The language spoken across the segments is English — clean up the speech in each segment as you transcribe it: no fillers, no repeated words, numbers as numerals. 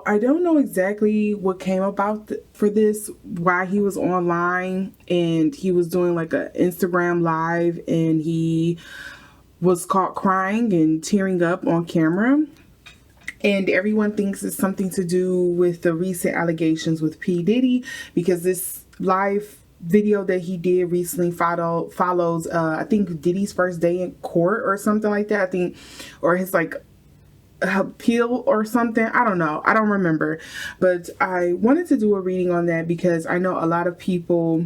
I don't know exactly what came about for this, why he was online and he was doing like a Instagram live and he was caught crying and tearing up on camera. And everyone thinks it's something to do with the recent allegations with P. Diddy, because this live video that he did recently follows I think Diddy's first day in court or something like that, I think, or his like appeal or something. I don't know, I don't remember, but I wanted to do a reading on that because I know a lot of people,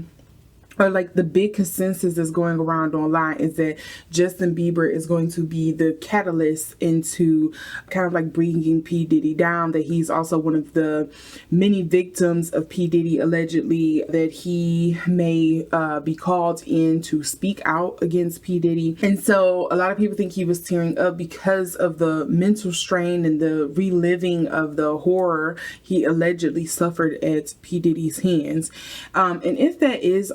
or like the big consensus that's going around online, is that Justin Bieber is going to be the catalyst into kind of like bringing P. Diddy down, that he's also one of the many victims of P. Diddy, allegedly, that he may be called in to speak out against P. Diddy. And so a lot of people think he was tearing up because of the mental strain and the reliving of the horror he allegedly suffered at P. Diddy's hands. And if that is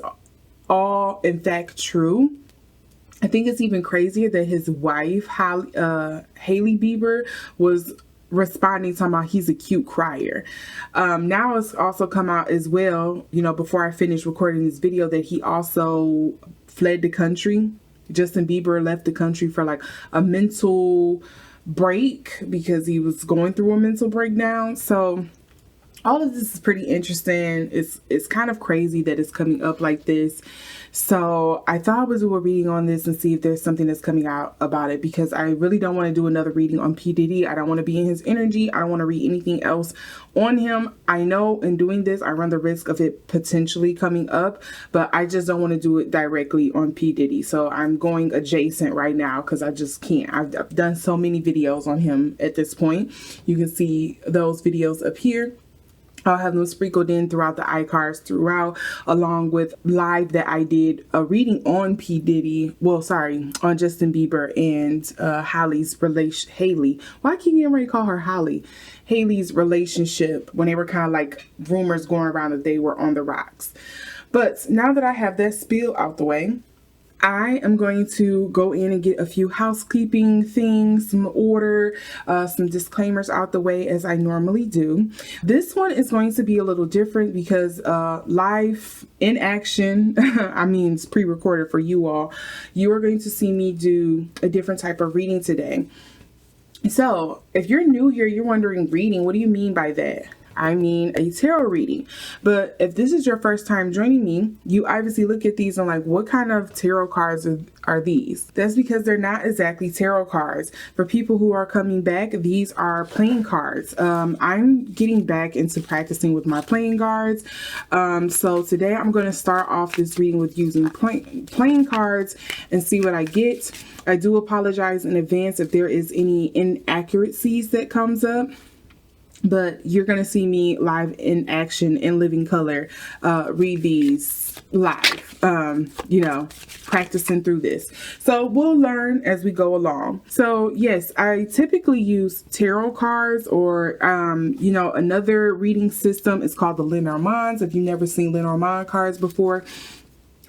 all in fact true, I think it's even crazier that his wife, Hailey Bieber, was responding, talking about he's a cute crier. Now it's also come out as well, you know, before I finished recording this video, that he also fled the country. Justin Bieber left the country for like a mental break because he was going through a mental breakdown. So all of this is pretty interesting. It's kind of crazy that it's coming up like this. So I thought I would do a reading on this and see if there's something that's coming out about it, because I really don't want to do another reading on P. Diddy. I don't want to be in his energy. I don't want to read anything else on him. I know in doing this, I run the risk of it potentially coming up, but I just don't want to do it directly on P. Diddy. So I'm going adjacent right now because I just can't. I've done so many videos on him at this point. You can see those videos up here. I'll have them sprinkled in throughout the iCards throughout, along with live that I did a reading on P. Diddy, on Justin Bieber and Hailey's relation. Hailey, why can't you ready to call her Hailey? Hailey's relationship, when they were kind of like rumors going around that they were on the rocks. But now that I have that spiel out the way, I am going to go in and get a few housekeeping things, some order, some disclaimers out the way as I normally do. This one is going to be a little different because live in action, I mean it's pre-recorded for you all. You are going to see me do a different type of reading today. So if you're new here, you're wondering, reading, what do you mean by that? I mean a tarot reading. But if this is your first time joining me, you obviously look at these and like, what kind of tarot cards are these? That's because they're not exactly tarot cards. For people who are coming back, these are playing cards. I'm getting back into practicing with my playing cards. So today I'm going to start off this reading with using playing cards and see what I get. I do apologize in advance if there is any inaccuracies that comes up, but you're going to see me live in action in living color, read these live, you know, practicing through this. So we'll learn as we go along. So yes, I typically use tarot cards or, you know, another reading system is called the Lenormand. If you've never seen Lenormand cards before,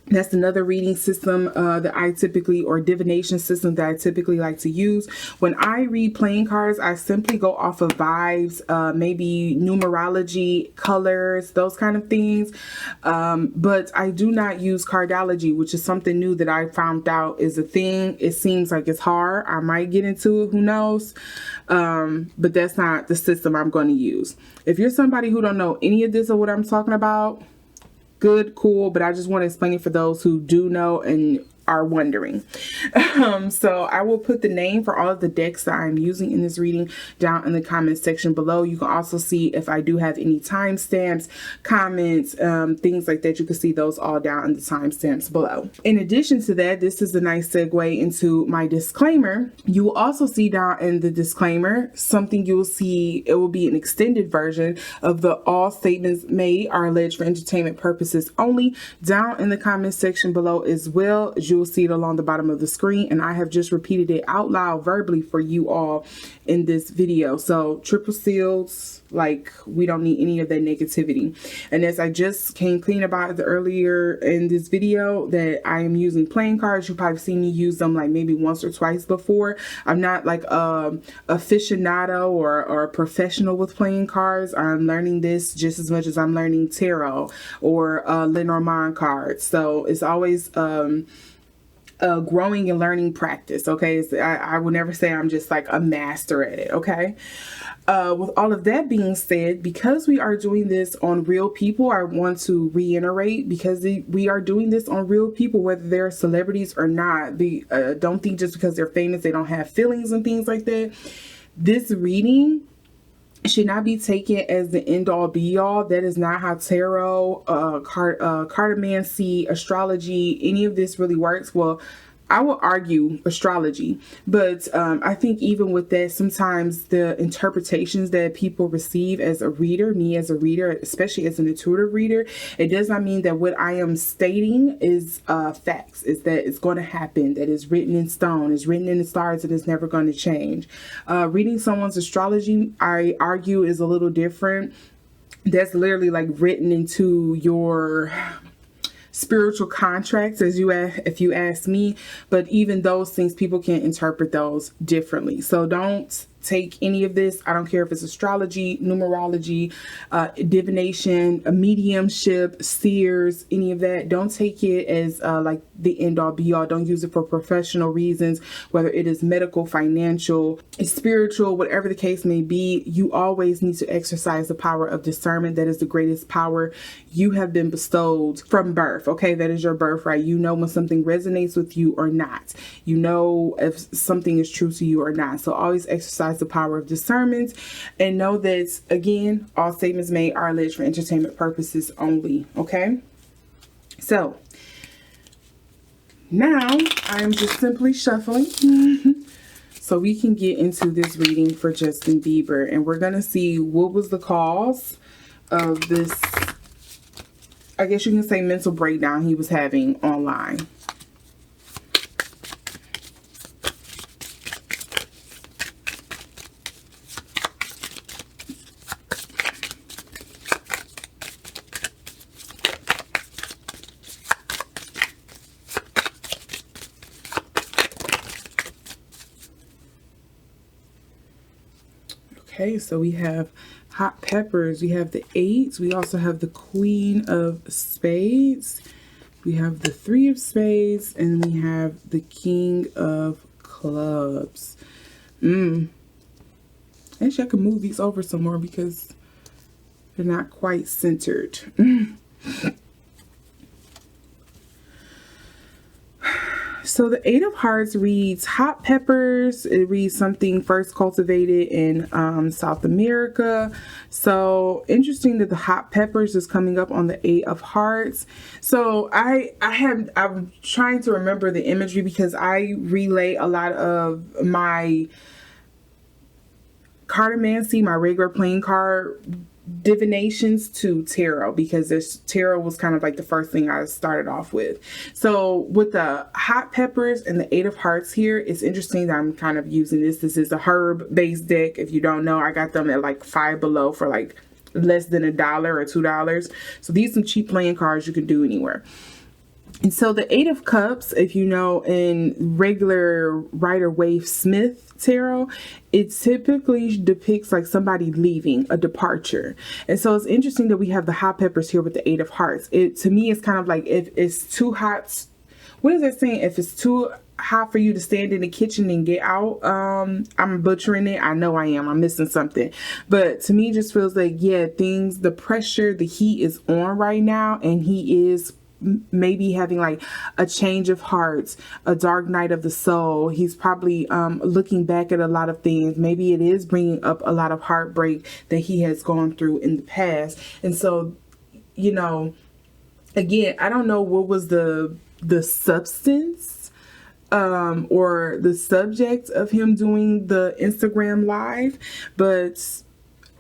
that's another reading system that I typically, or divination system that I typically like to use. When I read playing cards, I simply go off of vibes, maybe numerology, colors, those kind of things. But I do not use cardology, which is something new that I found out is a thing. It seems like it's hard. I might get into it, who knows? But that's not the system I'm going to use. If you're somebody who don't know any of this or what I'm talking about, good, cool, but I just want to explain it for those who do know and are wondering. So I will put the name for all of the decks that I'm using in this reading down in the comment section below. You can also see if I do have any timestamps, comments, things like that. You can see those all down in the timestamps below. In addition to that, this is a nice segue into my disclaimer. You will also see down in the disclaimer something you will see. It will be an extended version of the all statements made are alleged for entertainment purposes only, down in the comment section below, as well as you will see it along the bottom of the screen, and I have just repeated it out loud verbally for you all in this video. So triple seals, Like, we don't need any of that negativity. And as I just came clean about it earlier in this video, that I am using playing cards. You probably seen me use them like maybe once or twice before. I'm not like a aficionado or a professional with playing cards. I'm learning this just as much as I'm learning tarot or Lenormand cards. So it's always growing and learning practice. Okay, so I will never say I'm just like a master at it. Okay. With all of that being said, because we are doing this on real people, I want to reiterate, because we are doing this on real people, whether they're celebrities or not. Don't think just because they're famous they don't have feelings and things like that. This reading should not be taken as the end all be all. That is not how tarot, cartomancy, astrology, any of this really works. Well, I will argue astrology, but I think even with that, sometimes the interpretations that people receive as a reader, me as a reader, especially as an intuitive reader, it does not mean that what I am stating is facts. Is that it's going to happen, that is written in stone, is written in the stars, and it's never going to change. Reading someone's astrology, I argue, is a little different. That's literally like written into your spiritual contracts, if you ask me. But even those things, people can interpret those differently. So don't take any of this. I don't care if it's astrology, numerology, divination, a mediumship, seers, any of that. Don't take it as like the end all be all. Don't use it for professional reasons, whether it is medical, financial, spiritual, whatever the case may be. You always need to exercise the power of discernment. That is the greatest power you have been bestowed from birth. Okay, that is your birthright. You know when something resonates with you or not. You know if something is true to you or not. So always exercise the power of discernment, and know that, again, all statements made are alleged for entertainment purposes only. Okay, so now I'm just simply shuffling so we can get into this reading for Justin Bieber, and we're gonna see what was the cause of this, I guess you can say, mental breakdown he was having online. Okay, so we have hot peppers, we have the 8, we also have the Queen of Spades, we have the 3 of Spades, and we have the King of Clubs. Actually, I could move these over some more because they're not quite centered. So the 8 of Hearts reads hot peppers. It reads something first cultivated in South America. So interesting that the hot peppers is coming up on the 8 of Hearts. So I'm trying to remember the imagery because I relay a lot of my cartomancy, my regular playing card divinations, to tarot, because this tarot was kind of like the first thing I started off with. So with the hot peppers and the 8 of Hearts here, it's interesting that I'm kind of using this. This is a herb based deck. If you don't know, I got them at like Five Below for like less than $1 or $2. So these are some cheap playing cards you can do anywhere. And so the 8 of Cups, if you know, in regular Rider-Waite Smith tarot, it typically depicts like somebody leaving, a departure. And so it's interesting that we have the hot peppers here with the 8 of Hearts. It, to me, it's kind of like, if it's too hot, what is that saying? If it's too hot for you to stand in the kitchen and get out, I'm butchering it. I know I am. I'm missing something. But to me, it just feels like, yeah, the pressure, the heat is on right now, and he is maybe having like a change of hearts, a dark night of the soul. He's probably looking back at a lot of things. Maybe it is bringing up a lot of heartbreak that he has gone through in the past. And so, you know, again, I don't know what was the substance or the subject of him doing the Instagram live, but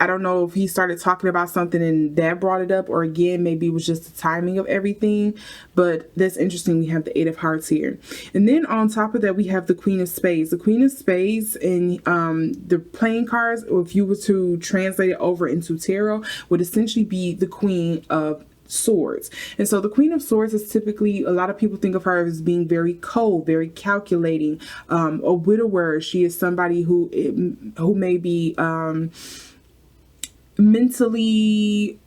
I don't know if he started talking about something and that brought it up, or again, maybe it was just the timing of everything. But that's interesting. We have the Eight of Hearts here. And then on top of that, we have the Queen of Spades. The Queen of Spades in the playing cards, if you were to translate it over into tarot, would essentially be the Queen of Swords. And so the Queen of Swords is typically, a lot of people think of her as being very cold, very calculating, a widower. She is somebody who may be mentally,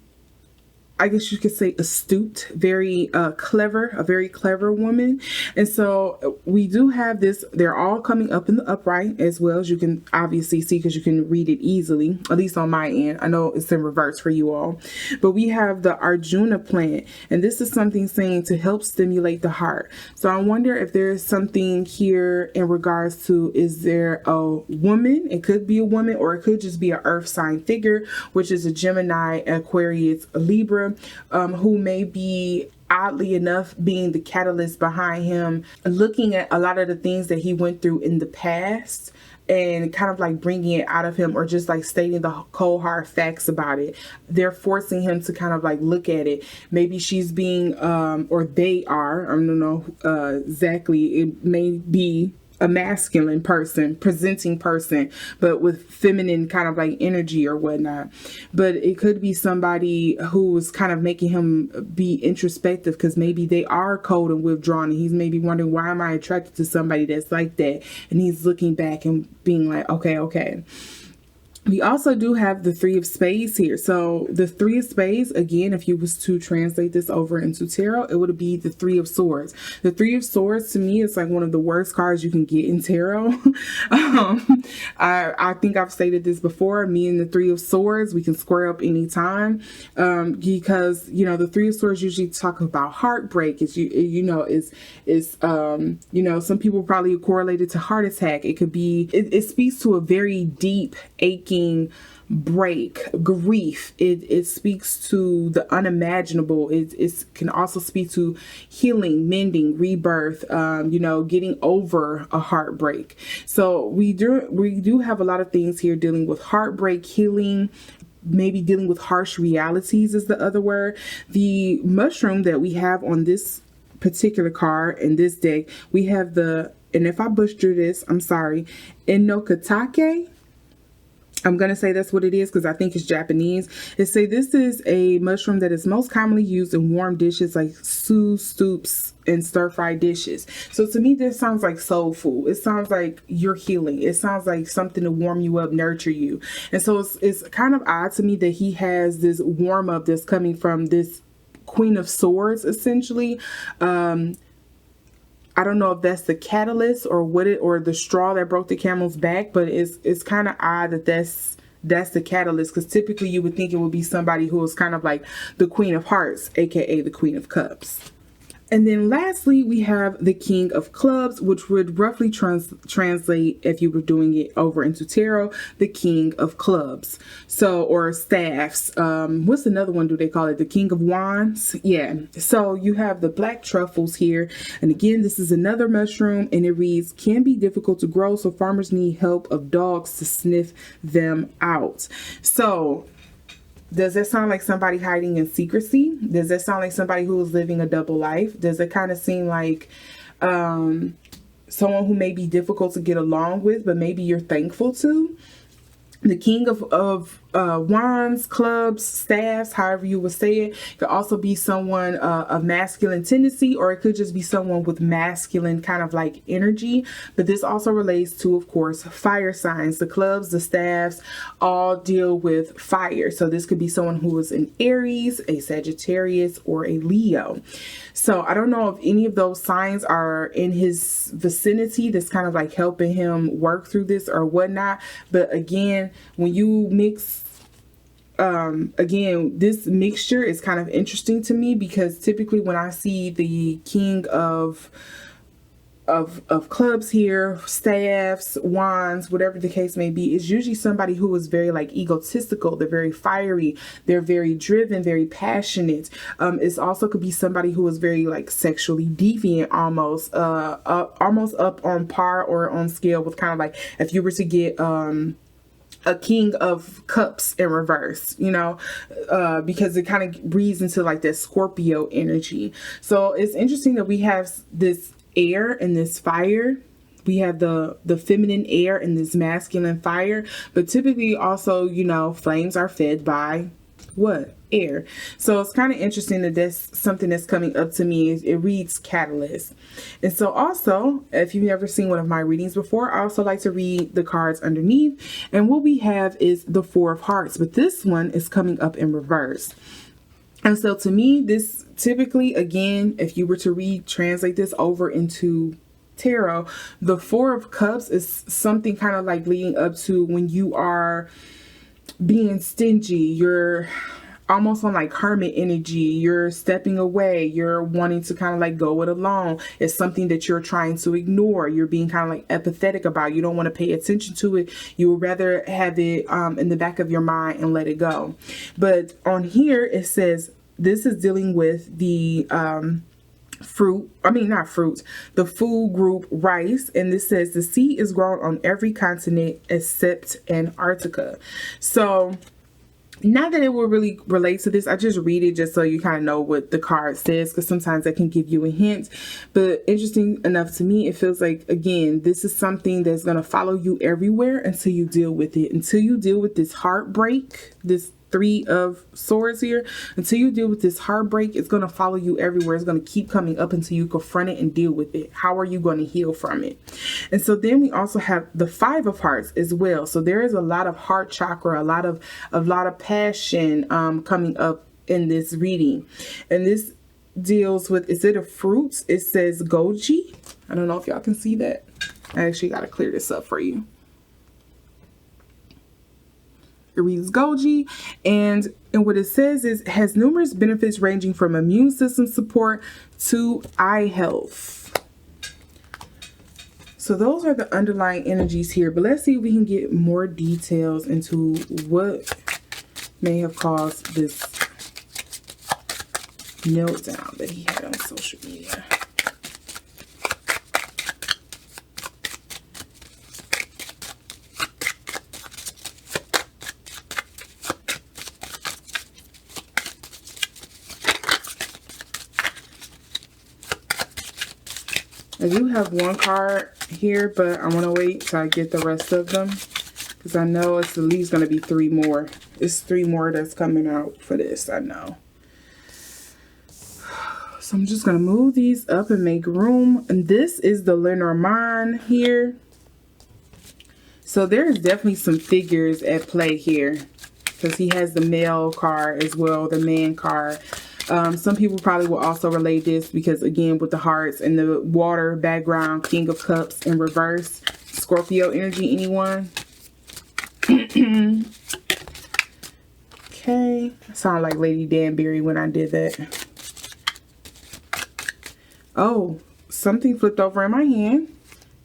I guess you could say, astute, very clever, a very clever woman. And so we do have this, they're all coming up in the upright as well, as you can obviously see because you can read it easily, at least on my end. I know it's in reverse for you all. But we have the Arjuna plant, and this is something saying to help stimulate the heart. So I wonder if there's something here in regards to, is there a woman? It could be a woman, or it could just be an earth sign figure, which is a Gemini, Aquarius, a Libra, who may be, oddly enough, being the catalyst behind him looking at a lot of the things that he went through in the past and kind of like bringing it out of him, or just like stating the cold hard facts about it. They're forcing him to kind of like look at it. Maybe she's being or they are, I don't know exactly, it may be a masculine person, presenting person, but with feminine kind of like energy or whatnot. But it could be somebody who's kind of making him be introspective, because maybe they are cold and withdrawn, and he's maybe wondering, why am I attracted to somebody that's like that? And he's looking back and being like, okay. We also do have the Three of Spades here. So the Three of Spades, again, if you was to translate this over into tarot, it would be the Three of Swords. The Three of Swords, to me, is like one of the worst cards you can get in tarot. I think I've stated this before. Me and the Three of Swords, we can square up anytime, because, you know, the Three of Swords usually talk about heartbreak. It's, some people probably correlate it to heart attack. It could be, it speaks to a very deep, aching break, grief. It speaks to the unimaginable. It can also speak to healing, mending, rebirth, getting over a heartbreak. So we do have a lot of things here dealing with heartbreak, healing, maybe dealing with harsh realities is the other word. The mushroom that we have on this particular card in this deck, we have and if I butcher this, I'm sorry, Inokatake. I'm going to say that's what it is because I think it's Japanese. It say this is a mushroom that is most commonly used in warm dishes like soups and stir-fried dishes. So to me, this sounds like soul food. It sounds like you're healing. It sounds like something to warm you up, nurture you. And so it's kind of odd to me that he has this warm up that's coming from this Queen of Swords, essentially. I don't know if that's the catalyst or or the straw that broke the camel's back, but it's kind of odd that that's the catalyst, because typically you would think it would be somebody who is kind of like the Queen of Hearts, aka the Queen of Cups. And then lastly, we have the King of Clubs, which would roughly translate, if you were doing it over into tarot, the King of Clubs. So, or staffs. What's another one do they call it? The King of Wands? Yeah. So you have the black truffles here. And again, this is another mushroom, and it reads, can be difficult to grow, so farmers need help of dogs to sniff them out. So does that sound like somebody hiding in secrecy? Does that sound like somebody who is living a double life? Does it kind of seem like someone who may be difficult to get along with, but maybe you're thankful to? The King of Wands, clubs, staffs, however you would say it, could also be someone of masculine tendency, or it could just be someone with masculine kind of like energy. But this also relates to, of course, fire signs. The clubs, the staffs all deal with fire. So this could be someone who is an Aries, a Sagittarius, or a Leo. So I don't know if any of those signs are in his vicinity that's kind of like helping him work through this or whatnot. But again, when you mix, this mixture is kind of interesting to me, because typically when I see the King of clubs here, staffs, wands, whatever the case may be, is usually somebody who is very like egotistical. They're very fiery. They're very driven, very passionate. It's also could be somebody who is very like sexually deviant, almost up on par or on scale with kind of like, if you were to get a King of Cups in reverse, you know, because it kind of reads into like that Scorpio energy. So it's interesting that we have this air and this fire. We have the feminine air and this masculine fire, but typically also, you know, flames are fed by what? Air. So it's kind of interesting that that's something that's coming up to me. It reads catalyst. And so also, if you've never seen one of my readings before, I also like to read the cards underneath. And what we have is the Four of Hearts, but this one is coming up in reverse. And so to me, this typically, again, if you were to translate this over into tarot, the Four of Cups is something kind of like leading up to when you are being stingy, you're almost on like hermit energy, you're stepping away, you're wanting to kind of like go it alone. It's something that you're trying to ignore, you're being kind of like apathetic about. You don't want to pay attention to it. You would rather have it in the back of your mind and let it go. But on here it says this is dealing with the the food group rice, and this says the seed is grown on every continent except Antarctica. So not that it will really relate to this, I just read it just so you kind of know what the card says, because sometimes that can give you a hint. But interesting enough to me, it feels like, again, this is something that's going to follow you everywhere until you deal with it, until you deal with this heartbreak, this Three of Swords here. Until you deal with this heartbreak, it's going to follow you everywhere. It's going to keep coming up until you confront it and deal with it. How are you going to heal from it? And so then we also have the Five of Hearts as well. So there is a lot of heart chakra, a lot of passion coming up in this reading. And this deals with, is it a fruit? It says goji. I don't know if y'all can see that. I actually got to clear this up for you. It reads goji, and what it says is has numerous benefits ranging from immune system support to eye health. So those are the underlying energies here, but let's see if we can get more details into what may have caused this meltdown that he had on social media. I do have one card here, but I want to wait till I get the rest of them, because I know it's at least going to be three more. It's three more that's coming out for this, I know. So I'm just going to move these up and make room. And this is the Lenormand here. So there's definitely some figures at play here, because he has the male card as well, the man card. Some people probably will also relate this because, again, with the hearts and the water background, King of Cups in reverse, Scorpio energy, anyone? Okay. I sound like Lady Danbury when I did that. Oh, something flipped over in my hand,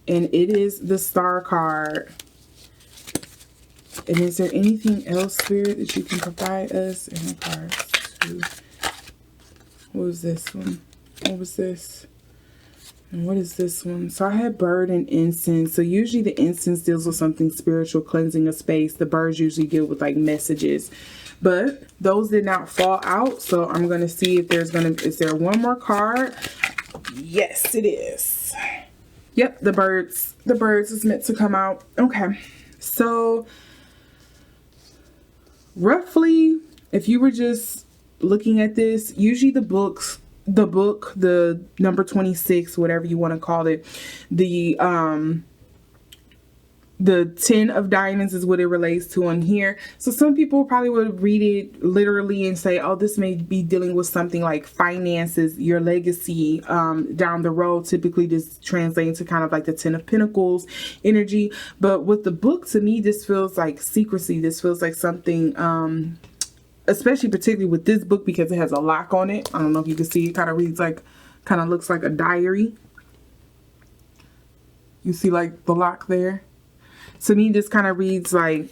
and it is the Star card. And is there anything else, Spirit, that you can provide us in regards to... What was this one? What was this? And what is this one? So I had bird and incense. So usually the incense deals with something spiritual, cleansing a space. The birds usually deal with like messages. But those did not fall out. So I'm going to see if there's is there one more card? Yes, it is. Yep, the birds is meant to come out. Okay. So roughly, if you were just looking at this, usually the book, the number 26, whatever you want to call it, the 10 of diamonds is what it relates to on here. So some people probably would read it literally and say, oh, this may be dealing with something like finances, your legacy down the road. Typically this translates to kind of like the 10 of Pentacles energy. But with the book, to me, this feels like secrecy. This feels like something especially particularly with this book, because it has a lock on it. I don't know if you can see, it kind of reads like, kind of looks like a diary. You see like the lock there? To me, this kind of reads like,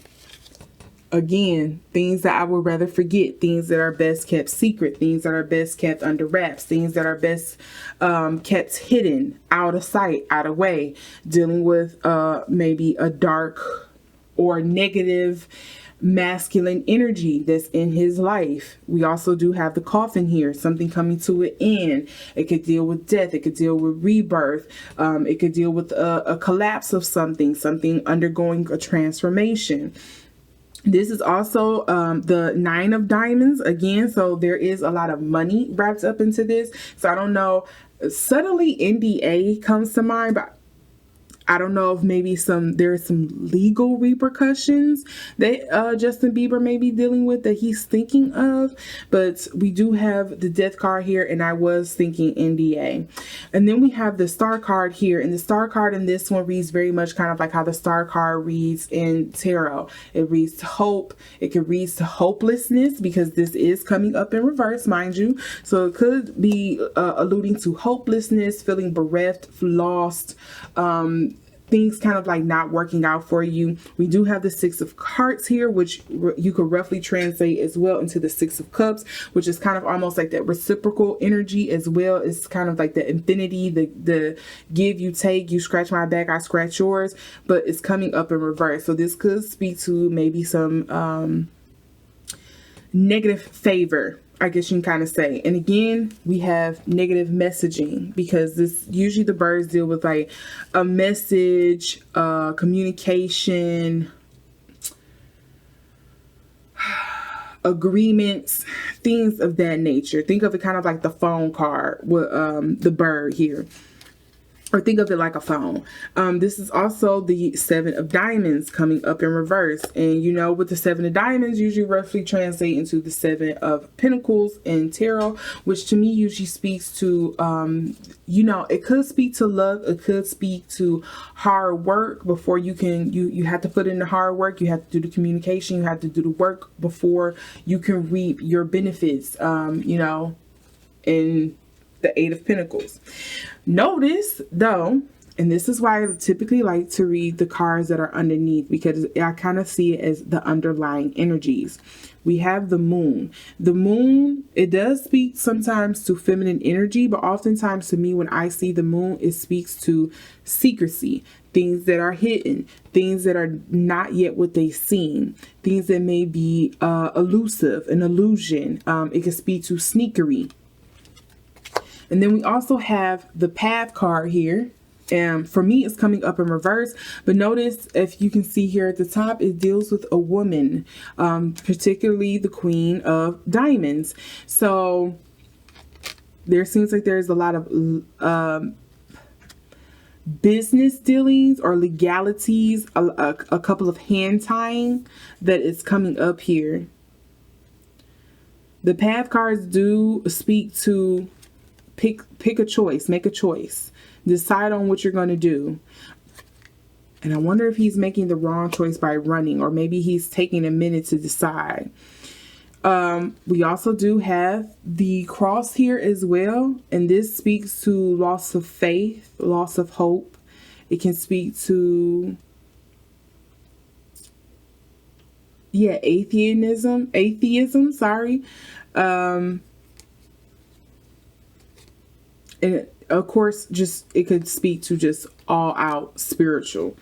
again, things that I would rather forget, things that are best kept secret, things that are best kept under wraps, things that are best kept hidden, out of sight, out of way, dealing with maybe a dark or negative masculine energy that's in his life. We also do have the coffin here, something coming to an end. It could deal with death. It could deal with rebirth. It could deal with a collapse of something undergoing a transformation. This is also the 9 of diamonds again. So there is a lot of money wrapped up into this. So I don't know. Suddenly NDA comes to mind, but I don't know if maybe there's some legal repercussions that Justin Bieber may be dealing with that he's thinking of. But we do have the death card here, and I was thinking NDA. And then we have the star card here, and the star card in this one reads very much kind of like how the star card reads in tarot. It reads to hope. It could read to hopelessness, because this is coming up in reverse, mind you. So it could be alluding to hopelessness, feeling bereft, lost, things kind of like not working out for you. We do have the 6 of Hearts here, which you could roughly translate as well into the 6 of Cups, which is kind of almost like that reciprocal energy as well. It's kind of like the infinity, the give, you take, you scratch my back, I scratch yours, but it's coming up in reverse. So this could speak to maybe some negative favor, I guess you can kind of say. And again, we have negative messaging, because this usually the birds deal with like a message, communication, agreements, things of that nature. Think of it kind of like the phone card with the bird here. Or think of it like a phone. This is also the 7 of diamonds coming up in reverse. And you know, with the 7 of diamonds, usually roughly translate into the 7 of pentacles in tarot, which to me usually speaks to, you know, it could speak to love. It could speak to hard work before you can, you have to put in the hard work. You have to do the communication. You have to do the work before you can reap your benefits, you know, in the 8 of Pentacles. Notice though, and this is why I typically like to read the cards that are underneath, because I kind of see it as the underlying energies. We have the moon. The moon, it does speak sometimes to feminine energy, but oftentimes to me, when I see the moon, it speaks to secrecy, things that are hidden, things that are not yet what they seem, things that may be elusive, an illusion. It can speak to sneakery. And then we also have the path card here. And for me, it's coming up in reverse. But notice, if you can see here at the top, it deals with a woman, particularly the Queen of Diamonds. So there seems like there's a lot of business dealings or legalities, a couple of hand tying that is coming up here. The path cards do speak to pick a choice, make a choice, decide on what you're going to do. And I wonder if he's making the wrong choice by running, or maybe he's taking a minute to decide. We also do have the cross here as well. And this speaks to loss of faith, loss of hope. It can speak to, yeah, atheism, sorry. And of course, just it could speak to just all out spiritual.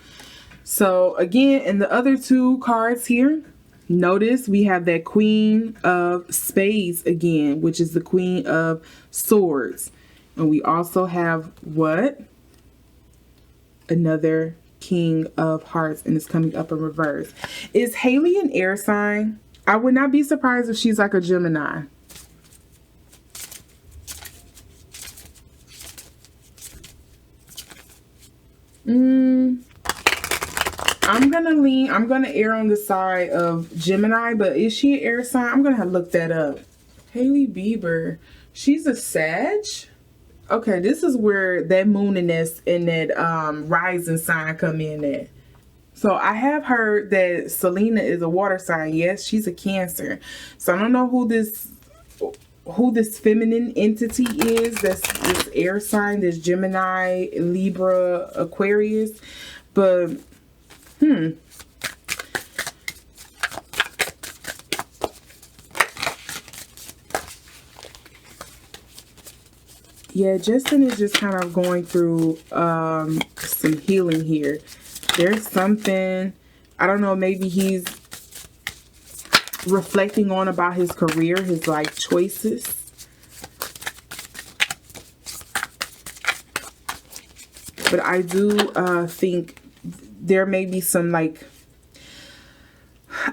So again, in the other 2 cards here, notice we have that Queen of Spades again, which is the Queen of Swords. And we also have what? Another King of Hearts, and it's coming up in reverse. Is Haley an air sign? I would not be surprised if she's like a Gemini. I'm gonna err on the side of Gemini, but is she an air sign? I'm gonna have to look that up. Hailey Bieber, she's a Sag? Okay, this is where that mooniness and that rising sign come in at. So I have heard that Selena is a water sign. Yes, she's a Cancer. So I don't know who this feminine entity is. That's this air sign, this Gemini, Libra, Aquarius. But yeah, Justin is just kind of going through some healing here. There's something I don't know, maybe he's reflecting on about his career, his life choices. But I do think there may be some, like,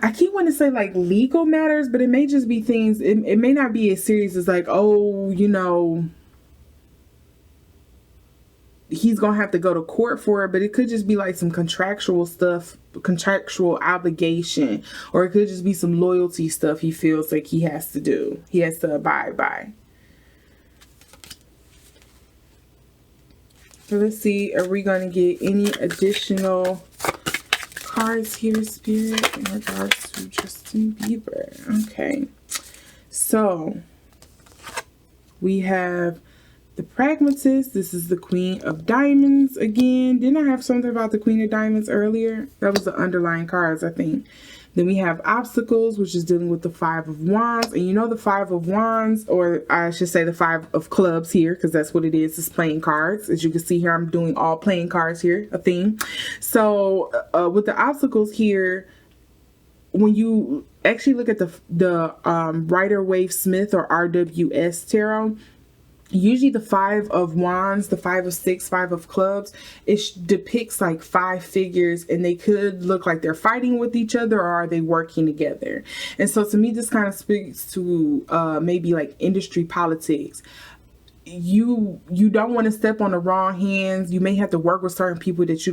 I keep wanting to say like legal matters, but it may just be things, it may not be as serious as like, oh, you know, he's gonna have to go to court for it, but it could just be like some contractual stuff, contractual obligation, or it could just be some loyalty stuff he feels like he has to do, he has to abide by. So let's see, are we going to get any additional cards here, Spirit, in regards to Justin Bieber? Okay, so we have the Pragmatist. This is the Queen of Diamonds again. Didn't I have something about the Queen of Diamonds earlier? That was the underlying cards, I think. Then we have Obstacles, which is dealing with the Five of Wands. And you know the Five of Wands, or I should say the Five of Clubs here, because that's what it is. It's playing cards. As you can see here, I'm doing all playing cards here, a theme. So with the Obstacles here, when you actually look at the Rider-Waite-Smith or RWS tarot, usually the Five of Wands, the Five of Sticks, Five of Clubs, it depicts like five figures, and they could look like they're fighting with each other, or are they working together? And so to me, this kind of speaks to maybe like industry politics. You don't want to step on the wrong hands. You may have to work with certain people that you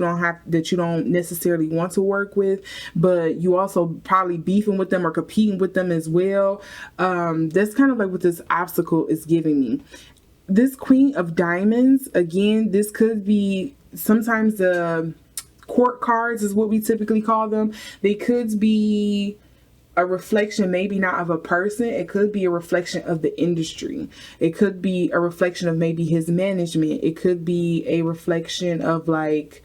don't necessarily want to work with, but you also probably beefing with them or competing with them as well. That's kind of like what this obstacle is giving me. This Queen of Diamonds, again, this could be sometimes the court cards is what we typically call them. They could be a reflection, maybe not of a person. It could be a reflection of the industry. It could be a reflection of maybe his management. It could be a reflection of like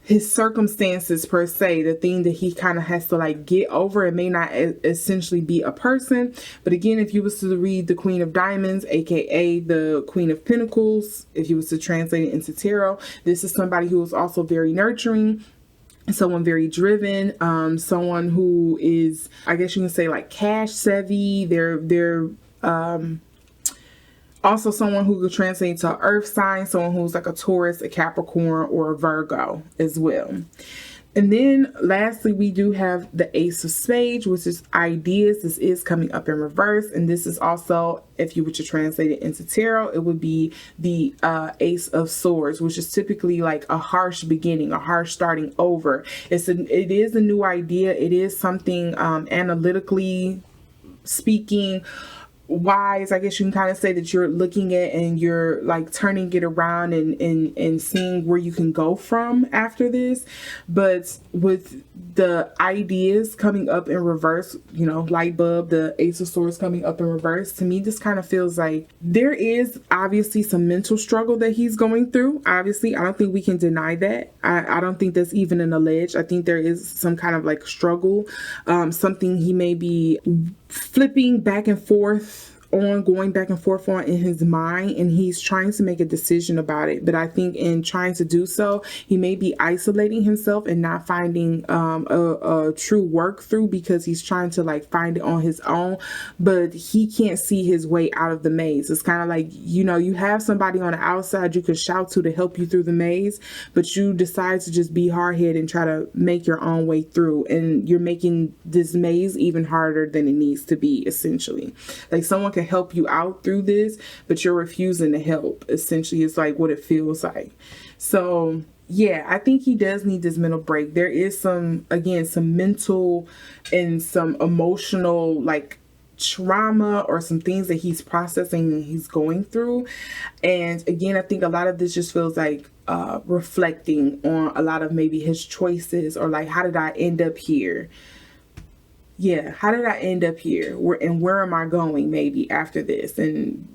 his circumstances per se, the thing that he kind of has to like get over. It may not essentially be a person, but again, if you was to read the Queen of Diamonds, aka the Queen of Pentacles, if you was to translate it into tarot, this is somebody who is also very nurturing, someone very driven, someone who is, I guess you can say, like cash savvy. They're also someone who could translate to an earth sign, someone who's like a Taurus, a Capricorn, or a Virgo as well. And then lastly, we do have the Ace of Spades, which is ideas. This is coming up in reverse. And this is also, if you were to translate it into tarot, it would be the Ace of Swords, which is typically like a harsh beginning, a harsh starting over. It is a new idea. It is something analytically speaking, wise, I guess you can kind of say, that you're looking at and you're like turning it around and seeing where you can go from after this. But with the ideas coming up in reverse, you know, light bulb, the Ace of Swords coming up in reverse, to me this kind of feels like there is obviously some mental struggle that he's going through. Obviously, I don't think we can deny that. I don't think that's even an alleged. I think there is some kind of like struggle, something he may be flipping back and forth on, going back and forth on in his mind, and he's trying to make a decision about it. But I think in trying to do so, he may be isolating himself and not finding a true work through, because he's trying to like find it on his own, but he can't see his way out of the maze. It's kind of like, you know, you have somebody on the outside you can shout to help you through the maze, but you decide to just be hard-headed and try to make your own way through, and you're making this maze even harder than it needs to be, essentially. Like someone can help you out through this, but you're refusing to help, essentially. It's like what it feels like. So yeah, I think he does need this mental break. There is some mental and some emotional like trauma or some things that he's processing and he's going through. And again, I think a lot of this just feels like reflecting on a lot of maybe his choices, or like, how did I end up here? Yeah, how did I end up here? Where am I going maybe after this? And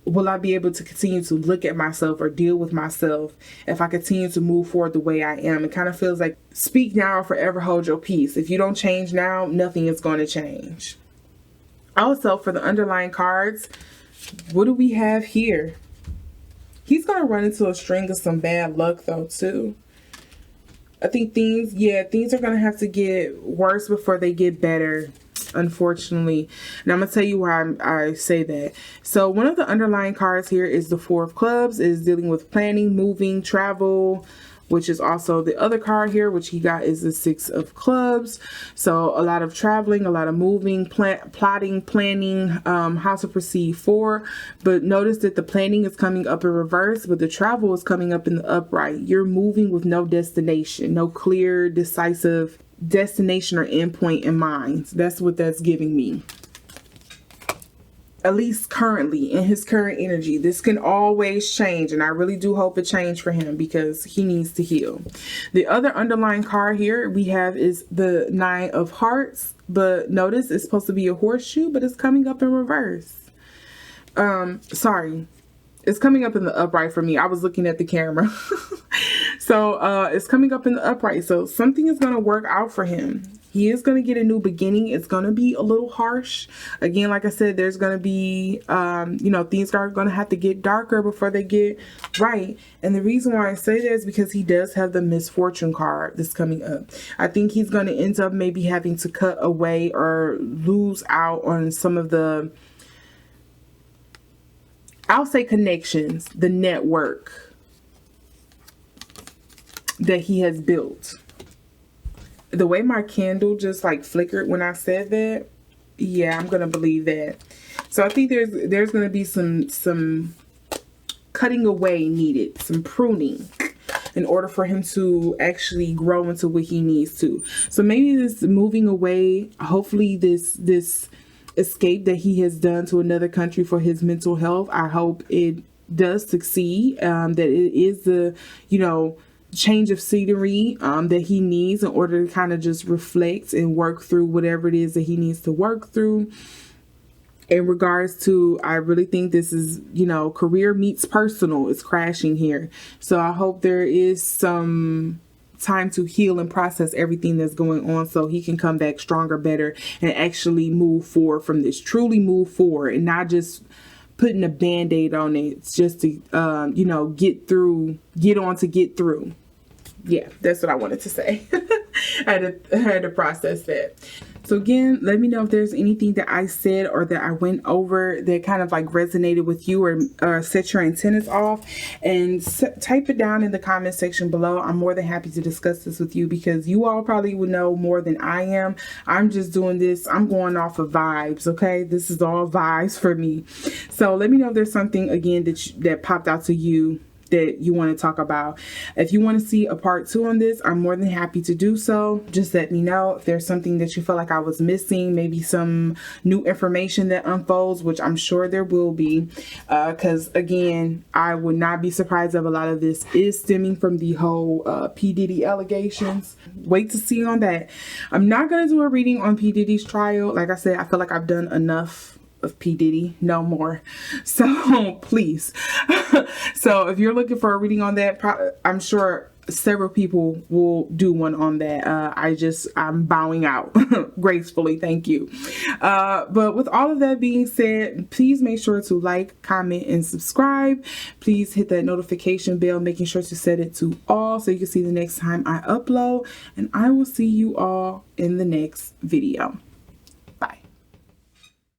will I be able to continue to look at myself or deal with myself if I continue to move forward the way I am? It kind of feels like, speak now or forever hold your peace. If you don't change now, nothing is going to change. Also, for the underlying cards, what do we have here? He's going to run into a string of some bad luck though too. I think things are going to have to get worse before they get better, unfortunately. And I'm going to tell you why I say that. So one of the underlying cards here is the Four of Clubs, is dealing with planning, moving, travel, which is also the other card here, which he got is the Six of Clubs. So a lot of traveling, a lot of moving, plotting, planning, how to proceed forward. But notice that the planning is coming up in reverse, but the travel is coming up in the upright. You're moving with no destination, no clear, decisive destination or endpoint in mind. That's what that's giving me. At least currently, in his current energy. This can always change, and I really do hope it change for him because he needs to heal. The other underlying card here we have is the Nine of Hearts, but notice it's supposed to be a horseshoe, but it's coming up in reverse. Sorry. It's coming up in the upright for me. I was looking at the camera. So it's coming up in the upright. So something is going to work out for him. He is going to get a new beginning. It's going to be a little harsh. Again, like I said, there's going to be, things are going to have to get darker before they get right. And the reason why I say that is because he does have the misfortune card that's coming up. I think he's going to end up maybe having to cut away or lose out on some of the, I'll say connections, the network that he has built. The way my candle just like flickered when I said that, yeah, I'm gonna believe that. So I think there's gonna be some cutting away needed, some pruning, in order for him to actually grow into what he needs to. So maybe this moving away, hopefully this escape that he has done to another country for his mental health, I hope it does succeed. That it is the, change of scenery that he needs in order to kind of just reflect and work through whatever it is that he needs to work through. In regards to, I really think this is, career meets personal is crashing here. So I hope there is some time to heal and process everything that's going on so he can come back stronger, better, and actually move forward from this, truly move forward and not just putting a band-aid on it. It's just to, get through. Yeah, that's what I wanted to say. I had to process that. So again, let me know if there's anything that I said or that I went over that kind of like resonated with you or set your antennas off, and type it down in the comment section below. I'm more than happy to discuss this with you because you all probably would know more than I am. I'm just doing this. I'm going off of vibes. Okay. This is all vibes for me. So let me know if there's something again that popped out to you that you want to talk about. If you want to see a part 2 on this, I'm more than happy to do so. Just let me know if there's something that you feel like I was missing, maybe some new information that unfolds, which I'm sure there will be. Because again, I would not be surprised if a lot of this is stemming from the whole P. Diddy allegations. Wait to see on that. I'm not going to do a reading on P. Diddy's trial. Like I said, I feel like I've done enough of P. Diddy, no more. So please. So if you're looking for a reading on that, I'm sure several people will do one on that. I'm bowing out gracefully. Thank you. But with all of that being said, please make sure to like, comment, and subscribe. Please hit that notification bell, making sure to set it to all so you can see the next time I upload. And I will see you all in the next video.